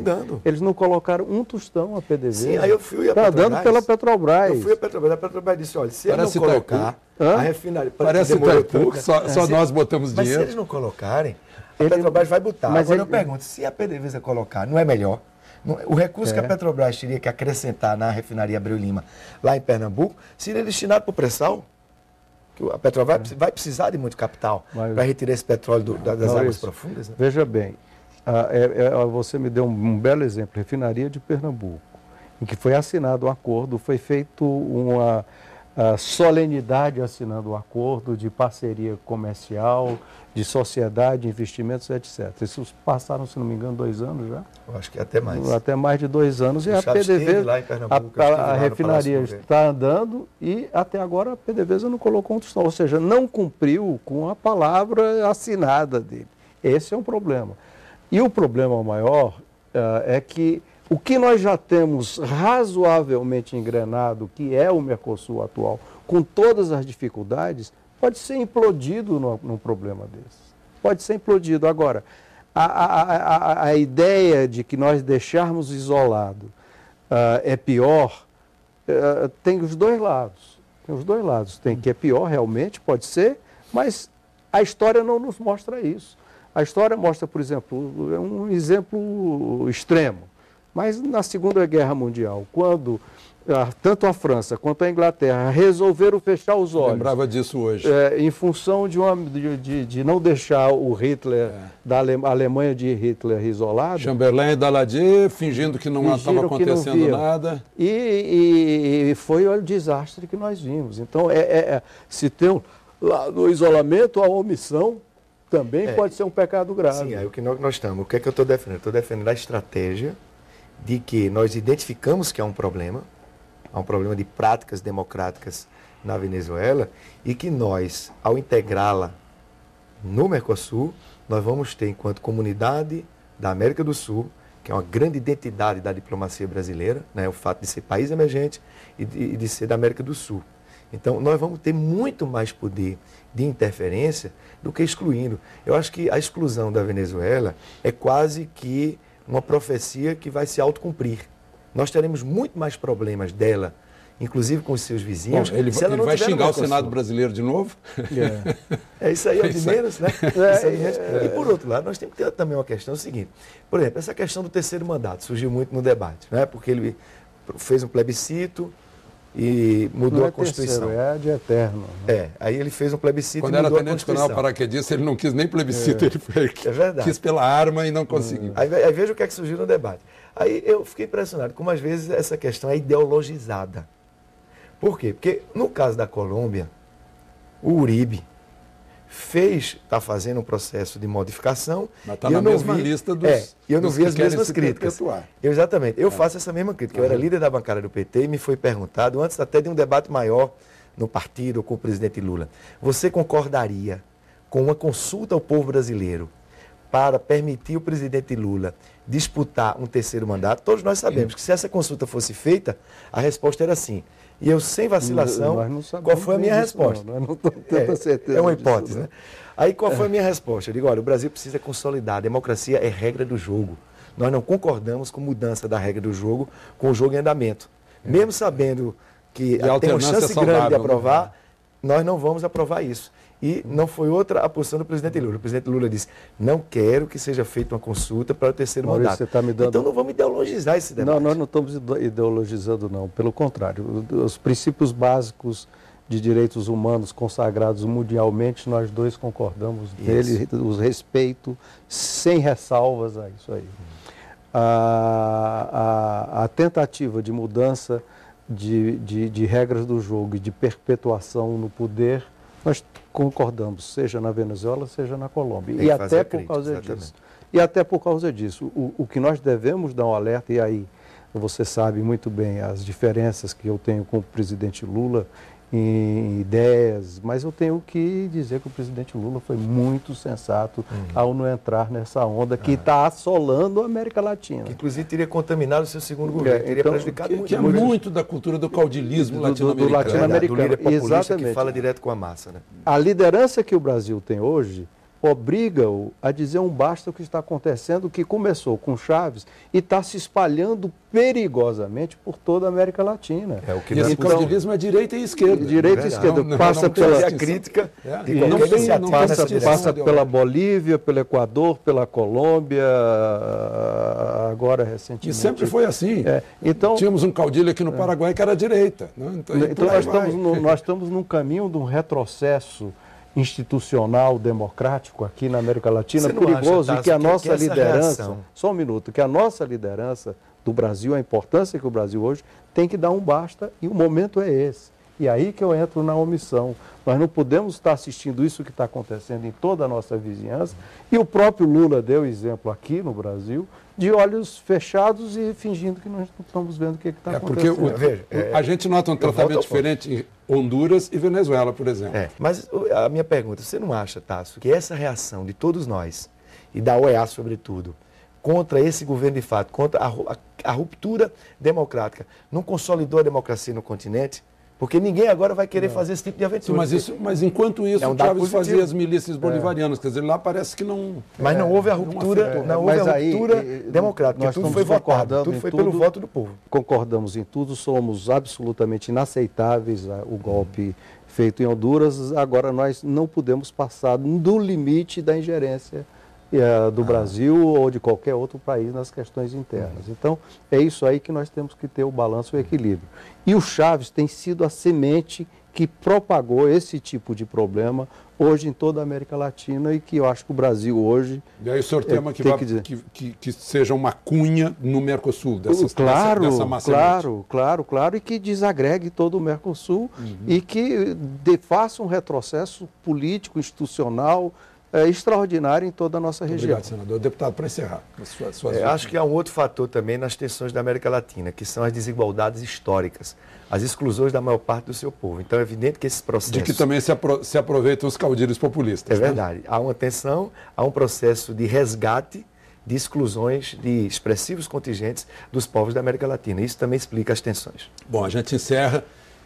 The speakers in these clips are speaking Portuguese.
Dando. Eles não colocaram um tostão a PDVSA. Sim, aí eu fui a Petrobras. Está dando pela Petrobras. Eu fui a Petrobras. A Petrobras disse, olha, se eles não colocar a refinaria... Parece Itaipu, só nós botamos dinheiro. Mas se eles não colocarem, a Petrobras vai botar. Mas agora eu pergunto, se a PDVSA colocar, não é melhor? O recurso que a Petrobras teria que acrescentar na refinaria Abreu Lima, lá em Pernambuco, seria destinado para o pré-sal? A Petrobras vai precisar de muito capital para retirar esse petróleo das águas profundas? Né? Veja bem, você me deu um belo exemplo, refinaria de Pernambuco, em que foi assinado um acordo, foi feito uma solenidade assinando um acordo de parceria comercial, de sociedade, investimentos, etc. Isso passaram, se não me engano, 2 anos já? Eu acho que até mais. Até mais de 2 anos. E a PDVSA, a refinaria está andando e até agora a PDVSA não colocou um tostão, ou seja, não cumpriu com a palavra assinada dele. Esse é um problema. E o problema maior é que o que nós já temos razoavelmente engrenado, que é o Mercosul atual, com todas as dificuldades, pode ser implodido num problema desse. Pode ser implodido. Agora, a ideia de que nós deixarmos isolado é pior, tem os dois lados. Tem os dois lados. Tem que é pior realmente, pode ser, mas a história não nos mostra isso. A história mostra, por exemplo, um exemplo extremo. Mas na Segunda Guerra Mundial, quando tanto a França quanto a Inglaterra resolveram fechar os olhos. Lembrava disso hoje. Em função de não deixar o Hitler, da Alemanha de Hitler isolado. Chamberlain e Daladier fingindo que não estava acontecendo nada. E foi o desastre que nós vimos. Então, se tem lá no isolamento, a omissão também pode ser um pecado grave. Sim, é o que nós estamos. O que é que eu estou defendendo? Estou defendendo a estratégia de que nós identificamos que há um problema de práticas democráticas na Venezuela e que nós, ao integrá-la no Mercosul, nós vamos ter, enquanto comunidade da América do Sul, que é uma grande identidade da diplomacia brasileira, né, o fato de ser país emergente e de ser da América do Sul. Então, nós vamos ter muito mais poder de interferência do que excluindo. Eu acho que a exclusão da Venezuela é quase que uma profecia que vai se autocumprir. Nós teremos muito mais problemas dela, inclusive com os seus vizinhos. Bom, ele vai xingar o Senado brasileiro de novo? Isso aí é o de menos, né? E por outro lado, nós temos que ter também uma questão seguinte. Por exemplo, essa questão do terceiro mandato surgiu muito no debate, né? Porque ele fez um plebiscito e mudou a Constituição. Terceiro, é de eterno. Aí ele fez um plebiscito Quando e mudou a Constituição. Constituição. Quando era tenente coronel paraquedista, ele não quis nem plebiscito, ele quis pela arma e não conseguiu. Aí veja o que é que surgiu no debate. Aí eu fiquei impressionado como às vezes essa questão é ideologizada. Por quê? Porque no caso da Colômbia, o Uribe está fazendo um processo de modificação. Mas está na mesma lista dos e eu não vi as mesmas críticas. Exatamente. Eu faço essa mesma crítica. Eu era líder da bancada do PT e me foi perguntado, antes até de um debate maior no partido com o presidente Lula, você concordaria com uma consulta ao povo brasileiro para permitir o presidente Lula disputar um terceiro mandato? Todos nós sabemos que se essa consulta fosse feita, a resposta era sim. E eu, sem vacilação, qual foi a minha resposta? Nós não temos tanta certeza. É uma hipótese, né? Aí qual foi a minha resposta? Eu digo, olha, o Brasil precisa consolidar, a democracia é regra do jogo. Nós não concordamos com mudança da regra do jogo com o jogo em andamento. Mesmo sabendo que tem uma chance grande de aprovar, nós não vamos aprovar isso. E não foi outra a posição do presidente Lula. O presidente Lula disse, não quero que seja feita uma consulta para o terceiro mandato. Você tá me dando... Então não vamos ideologizar esse debate. Não, nós não estamos ideologizando, não. Pelo contrário, os princípios básicos de direitos humanos consagrados mundialmente, nós dois concordamos dele, os respeito sem ressalvas a isso aí. A tentativa de mudança de regras do jogo e de perpetuação no poder, nós concordamos, seja na Venezuela, seja na Colômbia. E até por causa disso. E até por causa disso, o que nós devemos dar um alerta, e aí você sabe muito bem as diferenças que eu tenho com o presidente Lula em ideias, mas eu tenho que dizer que o presidente Lula foi muito sensato ao não entrar nessa onda que está assolando a América Latina. Que, inclusive, teria contaminado o seu segundo governo, teria prejudicado muito. Que é muito da cultura do caudilismo latino-americano. Do líder populista que fala direto com a massa. Né? A liderança que o Brasil tem hoje obriga-o a dizer um basta o que está acontecendo, que começou com Chávez e está se espalhando perigosamente por toda a América Latina. O que esse caudilismo é direita e esquerda. Direita e esquerda. Passa pela crítica passa pela Bolívia, pelo Equador, pela Colômbia, agora recentemente. E sempre foi assim. Então, tínhamos um caudilho aqui no Paraguai que era direita. Né? Então nós estamos num caminho de um retrocesso institucional, democrático aqui na América Latina, perigoso, e que a nossa liderança, só um minuto, que a nossa liderança do Brasil, a importância que o Brasil hoje tem que dar um basta, e o momento é esse. E aí que eu entro na omissão. Nós não podemos estar assistindo isso que está acontecendo em toda a nossa vizinhança, e o próprio Lula deu exemplo aqui no Brasil, de olhos fechados e fingindo que nós não estamos vendo o que está acontecendo. Porque a gente nota um tratamento diferente em Honduras e Venezuela, por exemplo. Mas a minha pergunta, você não acha, Tasso, que essa reação de todos nós, e da OEA sobretudo, contra esse governo de fato, contra a ruptura democrática, não consolidou a democracia no continente? Porque ninguém agora vai querer fazer esse tipo de aventura. Mas enquanto isso, o Chávez fazia as milícias bolivarianas, quer dizer, lá parece que não... Mas não houve a ruptura, democrática, tudo foi votado, tudo foi pelo voto do povo. Concordamos em tudo, somos absolutamente inaceitáveis o golpe feito em Honduras, agora nós não podemos passar do limite da ingerência do Brasil ou de qualquer outro país nas questões internas. Então, é isso aí que nós temos que ter o balanço e o equilíbrio. E o Chávez tem sido a semente que propagou esse tipo de problema hoje em toda a América Latina e que eu acho que o Brasil hoje... E aí o senhor tema que seja uma cunha no Mercosul, dessa massa. Claro, e que desagregue todo o Mercosul e que faça um retrocesso político, institucional, extraordinário em toda a nossa região. Obrigado, senador. Deputado, para encerrar. Acho que há um outro fator também nas tensões da América Latina, que são as desigualdades históricas, as exclusões da maior parte do seu povo. Então é evidente que esses processos... De que também se aproveitam os caudilhos populistas. É verdade. Há uma tensão, há um processo de resgate de exclusões de expressivos contingentes dos povos da América Latina. Isso também explica as tensões. Bom, a gente encerra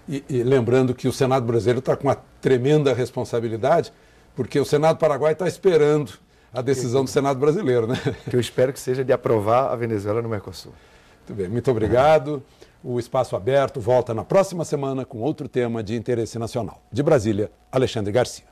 e lembrando que o Senado brasileiro está com uma tremenda responsabilidade, porque o Senado Paraguai está esperando a decisão do Senado brasileiro, né? Que eu espero que seja de aprovar a Venezuela no Mercosul. Muito bem, muito obrigado. O Espaço Aberto volta na próxima semana com outro tema de interesse nacional. De Brasília, Alexandre Garcia.